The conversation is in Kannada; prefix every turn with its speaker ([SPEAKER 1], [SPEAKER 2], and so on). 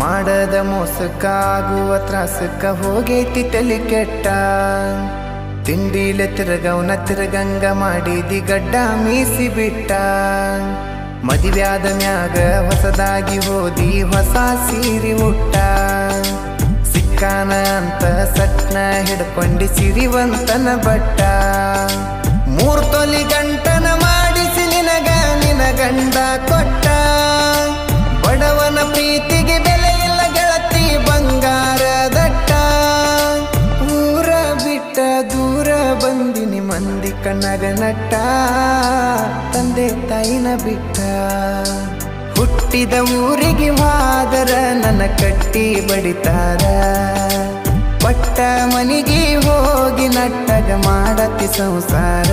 [SPEAKER 1] ಮಾಡದ ಮೋಸಕ್ಕಾಗುವ ತ್ರಾಸಕ್ಕ ಹೋಗೈತಿ ತಲಿ ಕೆಟ್ಟ ತಿಂಡಿಲೆ ತಿರುಗವನ ತಿರುಗಂಗ ಮಾಡಿದಿ ಗಡ್ಡ ಮೀಸಿ ಬಿಟ್ಟ ಮದುವ್ಯಾದ ಮ್ಯಾಗ ಹೊಸದಾಗಿ ಹೋದಿ ಹೊಸ ಸೀರಿ ಉಟ್ಟ ಸಿಕ್ಕಾನ ಅಂತ ಸಟ್ನ ಹಿಡ್ಕೊಂಡಿ ಸಿರಿವಂತನ ಬಟ್ಟ 3 ತೊಲಿ ಗಂಟನ ಮಾಡಿಸಿ ನಿನಗ ನಿನ ಗಂಡ ಕೊಟ್ಟ ಬಡವನ ಪ್ರೀತಿಗೆ ಬೆಲೆ ಇಲ್ಲ ಗೆಳತಿ ಬಂಗಾರದಟ್ಟ ಊರ ಬಿಟ್ಟ ದೂರ ಬಂದಿನಿ ಮಂದಿ ಕಣ್ಣಗ ನಟ್ಟ ತಂದೆ ತಾಯಿನ ಬಿಟ್ಟ ಹುಟ್ಟಿದ ಊರಿಗೆ ಹೋದರ ನನ್ನ ಕಟ್ಟಿ ಬಡಿತಾರ ಪಟ್ಟ ಮನಿಗೆ ಹೋಗಿ ನಟ್ಟಗ ಮಾಡತಿ ಸಂಸಾರ